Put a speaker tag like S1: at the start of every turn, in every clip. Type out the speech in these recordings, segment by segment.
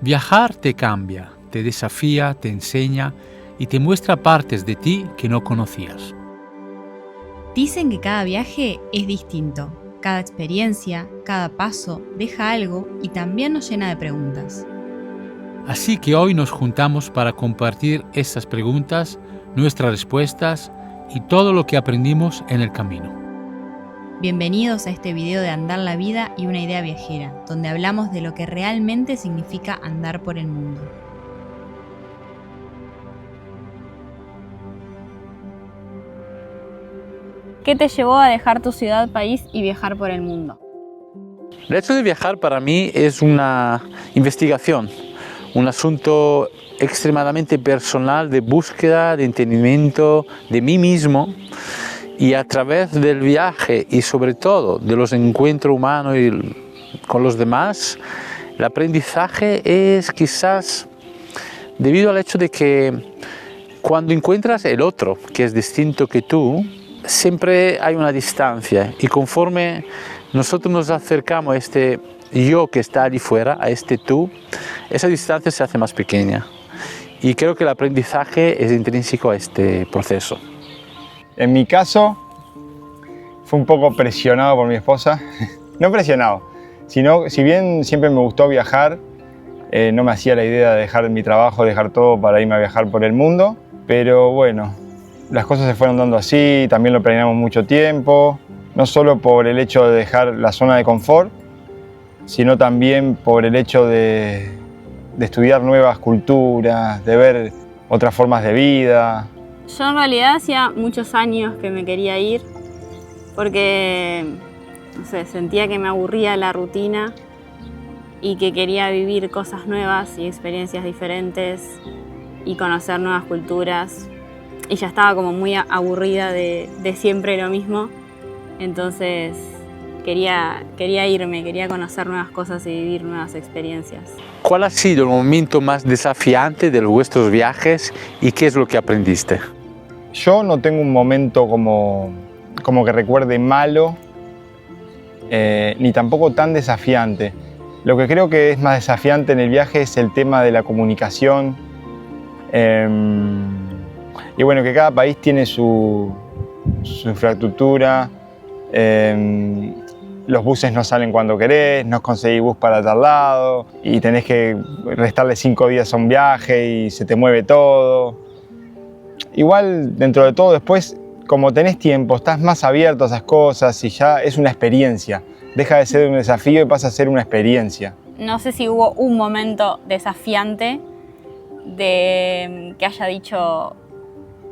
S1: Viajar te cambia, te desafía, te enseña y te muestra partes de ti que no conocías.
S2: Dicen que cada viaje es distinto, cada experiencia, cada paso deja algo y también nos llena de preguntas.
S1: Así que hoy nos juntamos para compartir estas preguntas, nuestras respuestas y todo lo que aprendimos en el camino.
S2: Bienvenidos a este video de Andar la Vida y una idea viajera, donde hablamos de lo que realmente significa andar por el mundo.
S3: ¿Qué te llevó a dejar tu ciudad, país y viajar por el mundo?
S4: El hecho de viajar para mí es una investigación, un asunto extremadamente personal de búsqueda, de entendimiento de mí mismo, y a través del viaje y sobre todo de los encuentros humanos con los demás, el aprendizaje es quizás debido al hecho de que cuando encuentras el otro que es distinto que tú, siempre hay una distancia, y conforme nosotros nos acercamos a este yo que está allí fuera, a este tú, esa distancia se hace más pequeña, y creo que el aprendizaje es intrínseco a este proceso.
S5: En mi caso, fue un poco presionado por mi esposa. No presionado, sino, si bien siempre me gustó viajar, no me hacía la idea de dejar mi trabajo, dejar todo para irme a viajar por el mundo. Pero bueno, las cosas se fueron dando así, también lo planeamos mucho tiempo. No solo por el hecho de dejar la zona de confort, sino también por el hecho de estudiar nuevas culturas, de ver otras formas de vida.
S3: Yo en realidad hacía muchos años que me quería ir porque, no sé, sentía que me aburría la rutina y que quería vivir cosas nuevas y experiencias diferentes y conocer nuevas culturas. Y ya estaba como muy aburrida de siempre lo mismo, entonces quería irme, quería conocer nuevas cosas y vivir nuevas experiencias.
S4: ¿Cuál ha sido el momento más desafiante de vuestros viajes y qué es lo que aprendiste?
S5: Yo no tengo un momento como que recuerde malo, ni tampoco tan desafiante. Lo que creo que es más desafiante en el viaje es el tema de la comunicación. Y bueno, que cada país tiene su infraestructura. Los buses no salen cuando querés, no conseguís bus para tal lado y tenés que restarle 5 días a un viaje y se te mueve todo. Igual, dentro de todo, después, como tenés tiempo, estás más abierto a esas cosas y ya es una experiencia. Deja de ser un desafío y pasa a ser una experiencia.
S3: No sé si hubo un momento desafiante de que haya dicho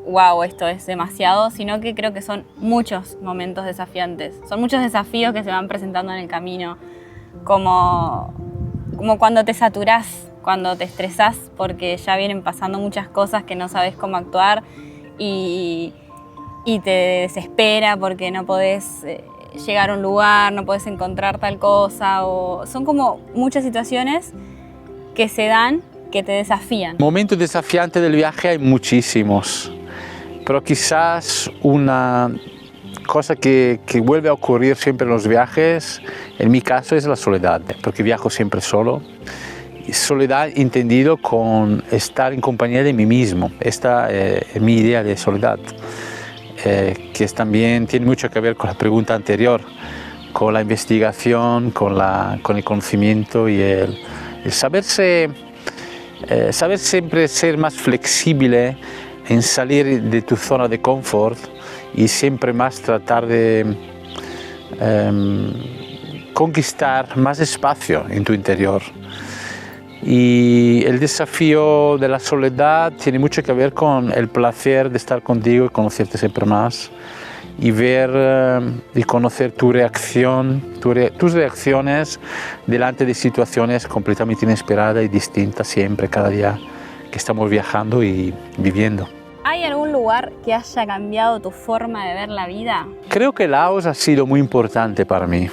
S3: wow, esto es demasiado, sino que creo que son muchos momentos desafiantes. Son muchos desafíos que se van presentando en el camino, como cuando te saturás, cuando te estresás porque ya vienen pasando muchas cosas que no sabes cómo actuar y te desespera porque no podés llegar a un lugar, no podés encontrar tal cosa. Son como muchas situaciones que se dan que te desafían.
S4: Momentos desafiantes del viaje hay muchísimos, pero quizás una cosa que vuelve a ocurrir siempre en los viajes, en mi caso, es la soledad, porque viajo siempre solo. Soledad entendido con estar en compañía de mí mismo. Esta es mi idea de soledad, que también tiene mucho que ver con la pregunta anterior, con la investigación, con el conocimiento y el saber siempre ser más flexible en salir de tu zona de confort y siempre más tratar de conquistar más espacio en tu interior. Y el desafío de la soledad tiene mucho que ver con el placer de estar contigo y conocerte siempre más y ver y conocer tu reacción, tus reacciones delante de situaciones completamente inesperadas y distintas siempre, cada día que estamos viajando y viviendo.
S3: ¿Hay algún lugar que haya cambiado tu forma de ver la vida?
S4: Creo que Laos ha sido muy importante para mí,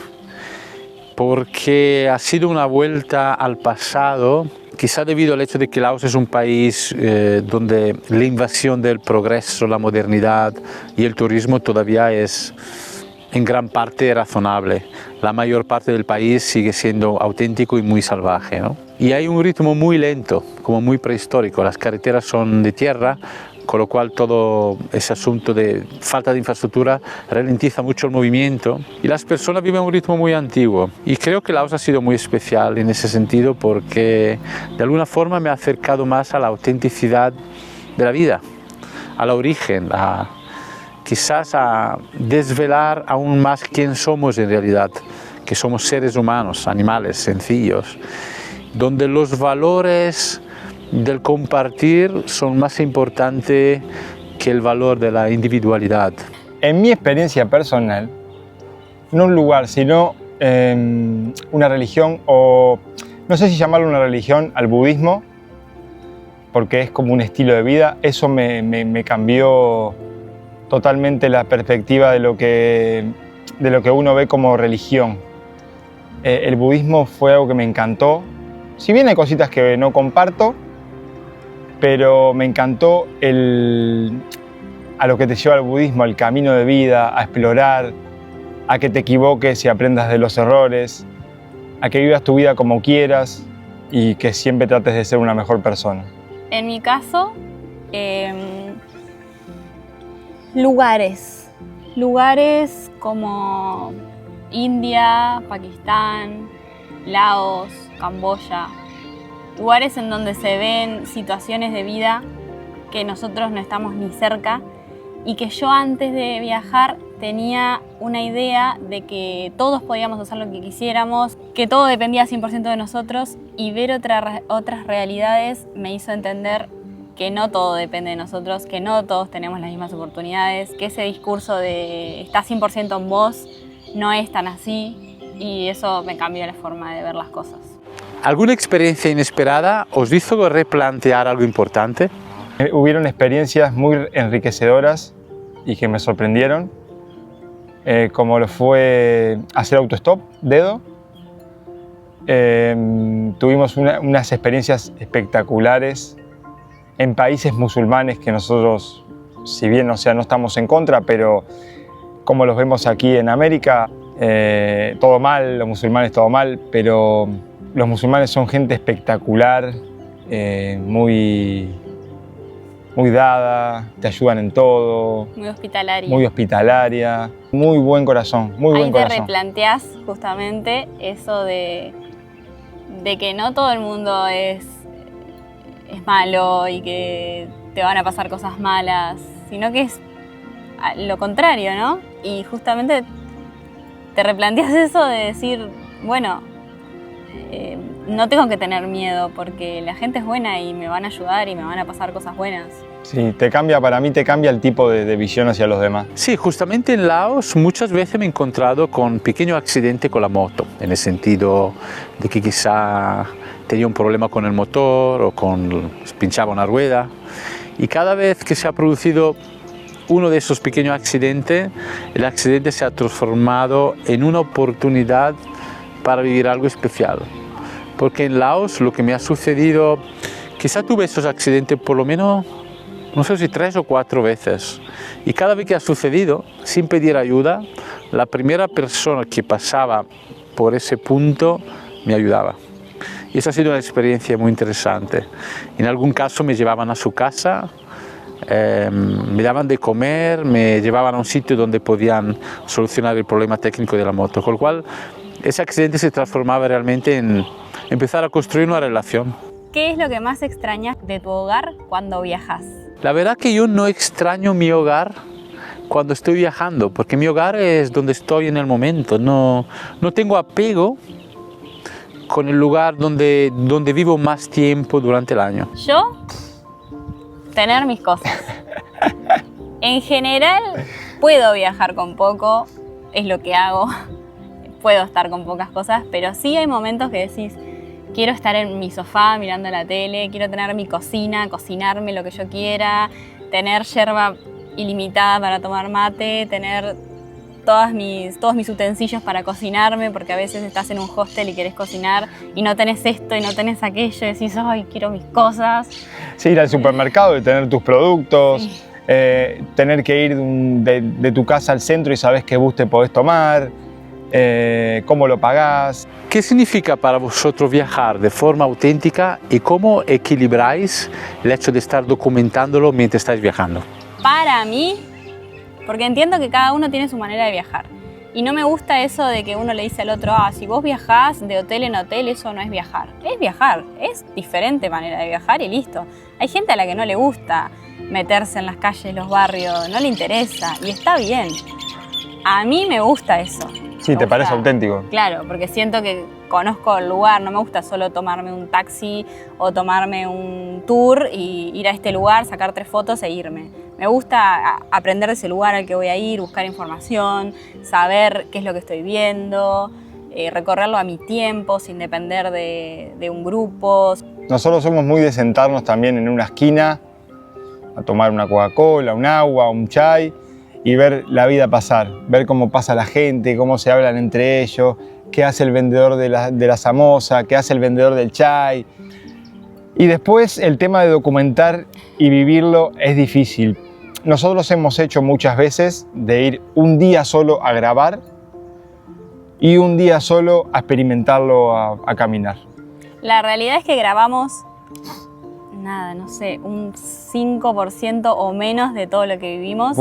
S4: porque ha sido una vuelta al pasado, quizá debido al hecho de que Laos es un país donde la invasión del progreso, la modernidad y el turismo todavía es en gran parte razonable. La mayor parte del país sigue siendo auténtico y muy salvaje, ¿no? Y hay un ritmo muy lento, como muy prehistórico. Las carreteras son de tierra, con lo cual todo ese asunto de falta de infraestructura ralentiza mucho el movimiento y las personas viven a un ritmo muy antiguo. Y creo que Laos ha sido muy especial en ese sentido porque de alguna forma me ha acercado más a la autenticidad de la vida, al origen, quizás a desvelar aún más quién somos en realidad, que somos seres humanos, animales sencillos, donde los valores del compartir son más importantes que el valor de la individualidad.
S5: En mi experiencia personal, no un lugar, sino una religión, o no sé si llamarlo una religión, al budismo, porque es como un estilo de vida, eso me cambió totalmente la perspectiva de lo que uno ve como religión. El budismo fue algo que me encantó, si bien hay cositas que no comparto, pero me encantó a lo que te lleva el budismo, el camino de vida, a explorar, a que te equivoques y aprendas de los errores, a que vivas tu vida como quieras y que siempre trates de ser una mejor persona.
S3: En mi caso, lugares como India, Pakistán, Laos, Camboya, lugares en donde se ven situaciones de vida que nosotros no estamos ni cerca y que yo antes de viajar tenía una idea de que todos podíamos hacer lo que quisiéramos, que todo dependía 100% de nosotros, y ver otras realidades me hizo entender que no todo depende de nosotros, que no todos tenemos las mismas oportunidades, que ese discurso de está 100% en vos no es tan así, y eso me cambió la forma de ver las cosas.
S4: ¿Alguna experiencia inesperada os hizo replantear algo importante?
S5: Hubieron experiencias muy enriquecedoras y que me sorprendieron, como lo fue hacer autostop, dedo. Tuvimos unas experiencias espectaculares en países musulmanes que nosotros, si bien no estamos en contra, pero como los vemos aquí en América, todo mal, los musulmanes todo mal, pero los musulmanes son gente espectacular, muy dada, te ayudan en todo.
S3: Muy hospitalaria.
S5: Muy hospitalaria, muy buen corazón, muy buen corazón.
S3: Ahí te replanteás justamente eso de que no todo el mundo es malo y que te van a pasar cosas malas, sino que es lo contrario, ¿no? Y justamente te replanteas eso de decir, bueno, no tengo que tener miedo porque la gente es buena y me van a ayudar y me van a pasar cosas buenas.
S5: Sí, para mí te cambia el tipo de visión hacia los demás.
S4: Sí, justamente en Laos muchas veces me he encontrado con pequeños accidentes con la moto, en el sentido de que quizá tenía un problema con el motor o pinchaba una rueda, y cada vez que se ha producido uno de esos pequeños accidentes, el accidente se ha transformado en una oportunidad para vivir algo especial. Porque en Laos lo que me ha sucedido, quizá tuve esos accidentes por lo menos, no sé si 3 o 4 veces. Y cada vez que ha sucedido, sin pedir ayuda, la primera persona que pasaba por ese punto me ayudaba. Y esa ha sido una experiencia muy interesante. En algún caso me llevaban a su casa, me daban de comer, me llevaban a un sitio donde podían solucionar el problema técnico de la moto, con lo cual ese accidente se transformaba realmente en empezar a construir una relación.
S3: ¿Qué es lo que más extrañas de tu hogar cuando viajas?
S4: La verdad que yo no extraño mi hogar cuando estoy viajando, porque mi hogar es donde estoy en el momento, no tengo apego con el lugar donde vivo más tiempo durante el año.
S3: Yo, tener mis cosas. En general, puedo viajar con poco, es lo que hago. Puedo estar con pocas cosas, pero sí hay momentos que decís, quiero estar en mi sofá mirando la tele, quiero tener mi cocina, cocinarme lo que yo quiera, tener yerba ilimitada para tomar mate, tener todos mis utensilios para cocinarme, porque a veces estás en un hostel y querés cocinar y no tenés esto y no tenés aquello y decís, ay, quiero mis cosas.
S5: Sí, ir al supermercado y tener tus productos, tener que ir de tu casa al centro y sabes qué bus te podés tomar, cómo lo pagás.
S4: ¿Qué significa para vosotros viajar de forma auténtica y cómo equilibráis el hecho de estar documentándolo mientras estáis viajando?
S3: Para mí, porque entiendo que cada uno tiene su manera de viajar. Y no me gusta eso de que uno le dice al otro, si vos viajás de hotel en hotel, eso no es viajar. Es viajar, es diferente manera de viajar y listo. Hay gente a la que no le gusta meterse en las calles, los barrios, no le interesa y está bien. A mí me gusta eso.
S5: Sí, ¿te parece auténtico?
S3: Claro, porque siento que conozco el lugar, no me gusta solo tomarme un taxi o tomarme un tour y ir a este lugar, sacar 3 fotos e irme. Me gusta aprender de ese lugar al que voy a ir, buscar información, saber qué es lo que estoy viendo, recorrerlo a mi tiempo sin depender de un grupo.
S5: Nosotros somos muy de sentarnos también en una esquina a tomar una Coca-Cola, un agua, un chai y ver la vida pasar, ver cómo pasa la gente, cómo se hablan entre ellos, qué hace el vendedor de la samosa, qué hace el vendedor del chai. Y después el tema de documentar y vivirlo es difícil. Nosotros hemos hecho muchas veces de ir un día solo a grabar y un día solo a experimentarlo, a caminar.
S3: La realidad es que grabamos, nada, no sé, un 5% o menos de todo lo que vivimos.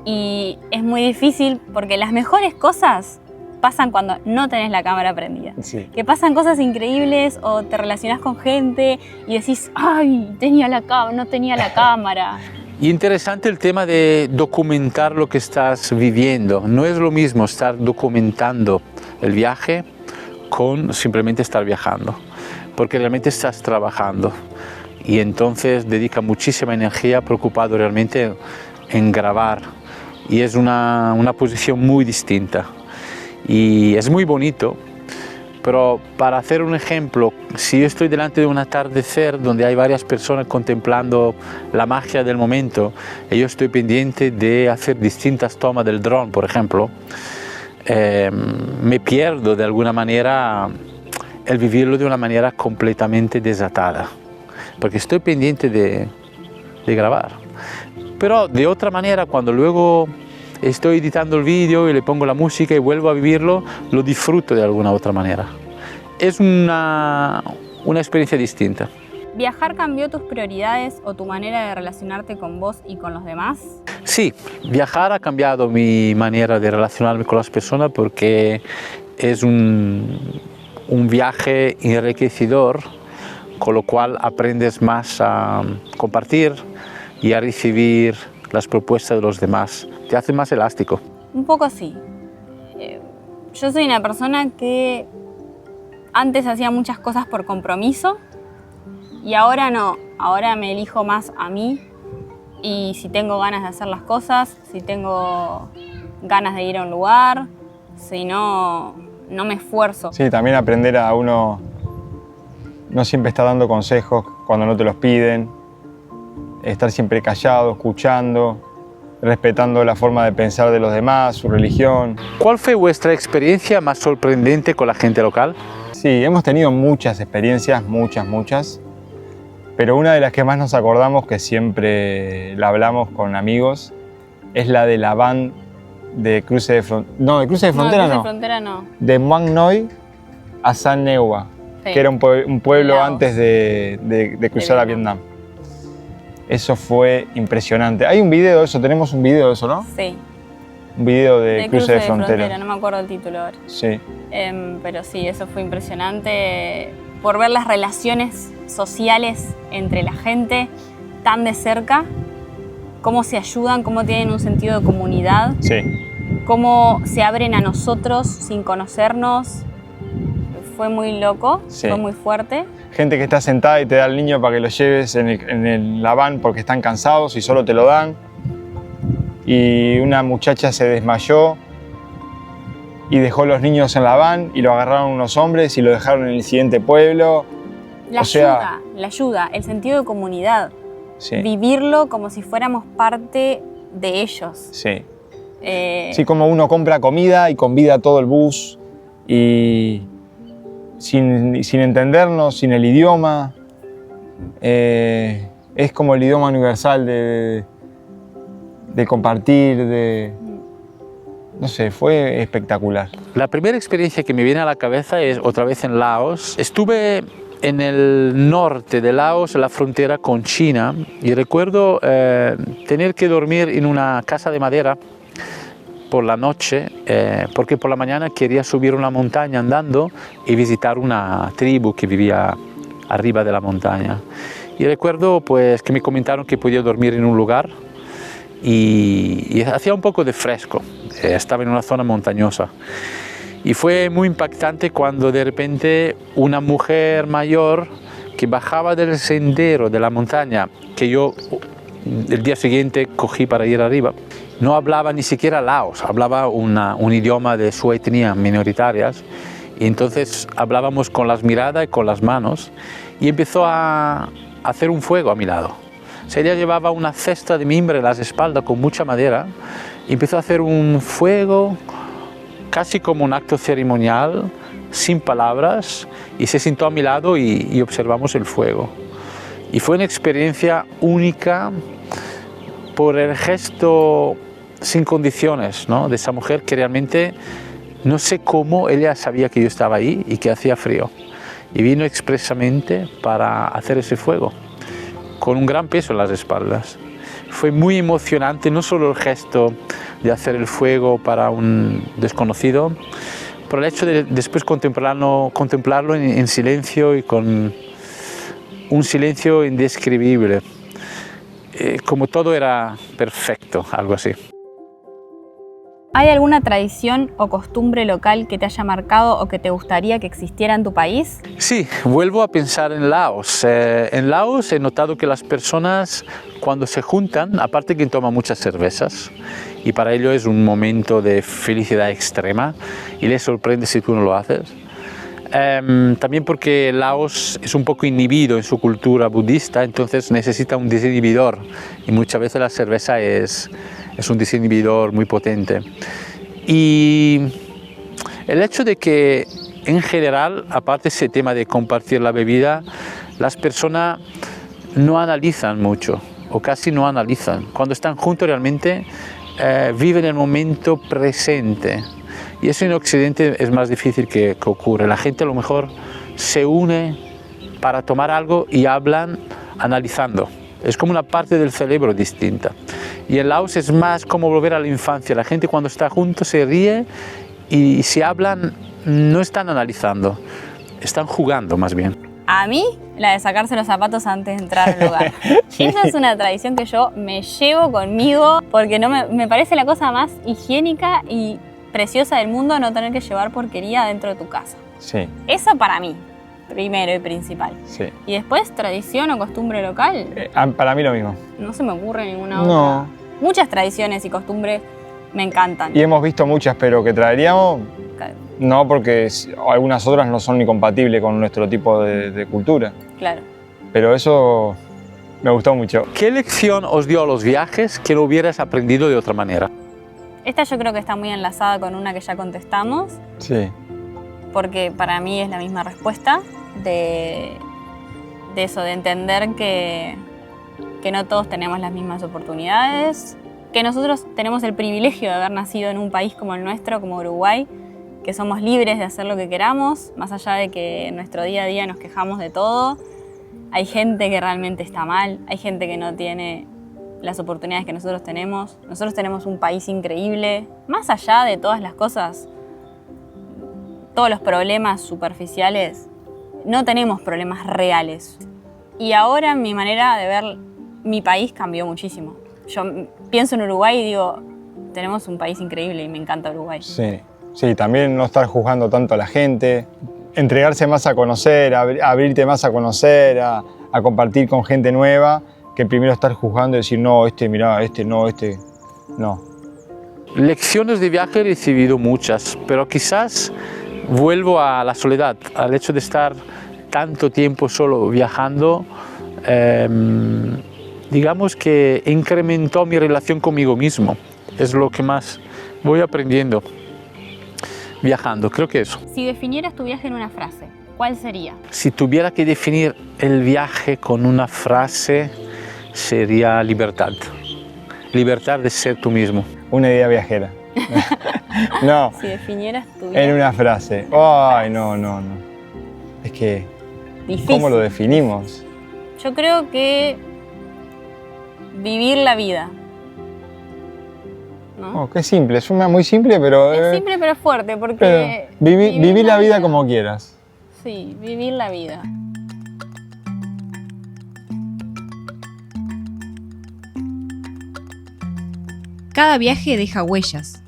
S3: Y es muy difícil porque las mejores cosas pasan cuando no tenés la cámara prendida.
S5: Sí.
S3: Que pasan cosas increíbles o te relacionás con gente y decís, ¡ay, no tenía la cámara!
S4: Y interesante el tema de documentar lo que estás viviendo. No es lo mismo estar documentando el viaje con simplemente estar viajando, porque realmente estás trabajando y entonces dedica muchísima energía preocupado realmente en grabar y es una posición muy distinta y es muy bonito. Pero para hacer un ejemplo, si yo estoy delante de un atardecer donde hay varias personas contemplando la magia del momento y yo estoy pendiente de hacer distintas tomas del dron, por ejemplo, me pierdo de alguna manera el vivirlo de una manera completamente desatada, porque estoy pendiente de grabar. Pero de otra manera, cuando luego estoy editando el vídeo y le pongo la música y vuelvo a vivirlo, lo disfruto de alguna otra manera. Es una experiencia distinta.
S3: ¿Viajar cambió tus prioridades o tu manera de relacionarte con vos y con los demás?
S4: Sí, viajar ha cambiado mi manera de relacionarme con las personas porque es un viaje enriquecedor, con lo cual aprendes más a compartir y a recibir las propuestas de los demás. Te hace más elástico.
S3: Un poco sí. Yo soy una persona que antes hacía muchas cosas por compromiso y ahora no. Ahora me elijo más a mí y si tengo ganas de hacer las cosas, si tengo ganas de ir a un lugar, si no, no me esfuerzo.
S5: Sí, también aprender a uno no siempre estar dando consejos cuando no te los piden, estar siempre callado, escuchando, respetando la forma de pensar de los demás, su religión.
S4: ¿Cuál fue vuestra experiencia más sorprendente con la gente local?
S5: Sí, hemos tenido muchas experiencias, muchas, pero una de las que más nos acordamos, que siempre la hablamos con amigos, es la de la van de Cruce de Frontera. No, de Cruce de Frontera no.
S3: De Frontera no.
S5: De Muang Noi a San Neua,
S3: Sí.
S5: que era un pueblo
S3: Laos.
S5: antes de cruzar a Vietnam. Eso fue impresionante. Hay un video de eso, tenemos un video de eso, ¿no?
S3: Sí.
S5: Un video de Cruce de
S3: Frontera,
S5: Frontera.
S3: no me acuerdo el título ahora.
S5: Sí.
S3: Pero sí, eso fue impresionante por ver las relaciones sociales entre la gente tan de cerca, cómo se ayudan, cómo tienen un sentido de comunidad,
S5: Sí.
S3: cómo se abren a nosotros sin conocernos. Fue muy loco,
S5: Sí.
S3: fue muy fuerte.
S5: Gente que está sentada y te da al niño para que lo lleves en la van porque están cansados y solo te lo dan. Y una muchacha se desmayó y dejó los niños en la van y lo agarraron unos hombres y lo dejaron en el siguiente pueblo.
S3: La ayuda, el sentido de comunidad.
S5: Sí,
S3: Vivirlo como si fuéramos parte de ellos.
S5: sí.
S3: Eh,
S5: Sí, como uno compra comida y convida a todo el bus y sin entendernos, sin el idioma. Es como el idioma universal de compartir, no sé, fue espectacular.
S4: La primera experiencia que me viene a la cabeza es otra vez en Laos. Estuve en el norte de Laos, en la frontera con China, y recuerdo tener que dormir en una casa de madera por la noche, porque por la mañana quería subir una montaña andando y visitar una tribu que vivía arriba de la montaña. Y recuerdo pues que me comentaron que podía dormir en un lugar y hacía un poco de fresco, estaba en una zona montañosa. Y fue muy impactante cuando de repente una mujer mayor que bajaba del sendero de la montaña, que yo el día siguiente cogí para ir arriba, no hablaba ni siquiera laos, hablaba un idioma de su etnia minoritarias, y entonces hablábamos con las miradas y con las manos, y empezó a hacer un fuego a mi lado. O sea, ella llevaba una cesta de mimbre en las espaldas con mucha madera, y empezó a hacer un fuego casi como un acto ceremonial, sin palabras, y se sentó a mi lado y observamos el fuego. Y fue una experiencia única por el gesto sin condiciones, ¿no?, de esa mujer que realmente no sé cómo ella sabía que yo estaba ahí y que hacía frío. Y vino expresamente para hacer ese fuego, con un gran peso en las espaldas. Fue muy emocionante, no solo el gesto de hacer el fuego para un desconocido, pero el hecho de después contemplarlo en silencio y con un silencio indescribible, como todo era perfecto, algo así.
S3: ¿Hay alguna tradición o costumbre local que te haya marcado o que te gustaría que existiera en tu país?
S4: Sí, vuelvo a pensar en Laos. En Laos he notado que las personas cuando se juntan, aparte que toman muchas cervezas, y para ello es un momento de felicidad extrema y les sorprende si tú no lo haces. También porque Laos es un poco inhibido en su cultura budista, entonces necesita un desinhibidor, y muchas veces la cerveza es un desinhibidor muy potente. Y el hecho de que en general, aparte de ese tema de compartir la bebida, las personas no analizan mucho o casi no analizan. Cuando están juntos realmente viven el momento presente, y eso en Occidente es más difícil que ocurra. La gente a lo mejor se une para tomar algo y hablan analizando. Es como una parte del cerebro distinta. Y en Laos es más como volver a la infancia. La gente cuando está junto se ríe, y si hablan no están analizando, están jugando más bien.
S3: A mí, la de sacarse los zapatos antes de entrar al lugar. Sí. Esa es una tradición que yo me llevo conmigo porque me parece la cosa más higiénica y preciosa del mundo, no tener que llevar porquería dentro de tu casa.
S5: Sí.
S3: Eso para mí, primero y principal.
S5: Sí.
S3: Y después, tradición o costumbre local.
S5: Para mí lo mismo.
S3: No se me ocurre ninguna
S5: No.
S3: otra. Muchas tradiciones y costumbres me encantan.
S5: Y hemos visto muchas, pero que traeríamos, no, porque algunas otras no son ni compatibles con nuestro tipo de cultura.
S3: Claro.
S5: Pero eso me gustó mucho.
S4: ¿Qué lección os dio a los viajes que no hubieras aprendido de otra manera?
S3: Esta yo creo que está muy enlazada con una que ya contestamos,
S5: Sí.
S3: porque para mí es la misma respuesta de eso, de entender que no todos tenemos las mismas oportunidades, que nosotros tenemos el privilegio de haber nacido en un país como el nuestro, como Uruguay, que somos libres de hacer lo que queramos, más allá de que en nuestro día a día nos quejamos de todo. Hay gente que realmente está mal, hay gente que no tiene las oportunidades que nosotros tenemos. Nosotros tenemos un país increíble, más allá de todas las cosas, todos los problemas superficiales, no tenemos problemas reales. Y ahora mi manera de ver mi país cambió muchísimo. Yo pienso en Uruguay y digo, tenemos un país increíble y me encanta Uruguay.
S5: Sí. Sí, también no estar juzgando tanto a la gente, entregarse más a conocer, abrirte más a conocer, a compartir con gente nueva, que primero estar juzgando y decir, no, mirá, no.
S4: Lecciones de viaje he recibido muchas, pero quizás vuelvo a la soledad, al hecho de estar tanto tiempo solo viajando. Digamos que incrementó mi relación conmigo mismo. Es lo que más voy aprendiendo viajando, creo que eso.
S3: Si definieras tu viaje en una frase, ¿cuál sería?
S4: Si tuviera que definir el viaje con una frase, sería libertad. libertad de ser tú mismo.
S5: Una idea viajera. No,
S3: Si definieras tu vida.
S5: en una frase. Ay, no. Es que,
S3: Difícil.
S5: ¿cómo lo definimos?
S3: Yo creo que vivir la vida. ¿No?
S5: Oh, qué simple, es una muy simple, pero...
S3: Es simple pero fuerte, porque...
S5: pero viví la vida como quieras.
S3: Sí, vivir la vida.
S2: Cada viaje deja huellas.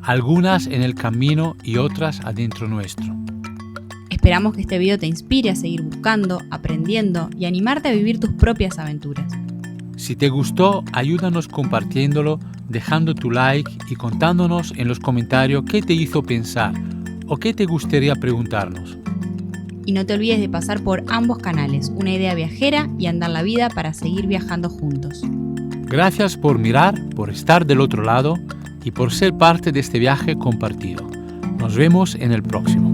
S1: Algunas en el camino y otras adentro nuestro.
S2: Esperamos que este video te inspire a seguir buscando, aprendiendo y animarte a vivir tus propias aventuras.
S1: Si te gustó, ayúdanos compartiéndolo, dejando tu like y contándonos en los comentarios qué te hizo pensar o qué te gustaría preguntarnos.
S2: Y no te olvides de pasar por ambos canales, Una Idea Viajera y Andar la Vida, para seguir viajando juntos.
S1: Gracias por mirar, por estar del otro lado y por ser parte de este viaje compartido. Nos vemos en el próximo.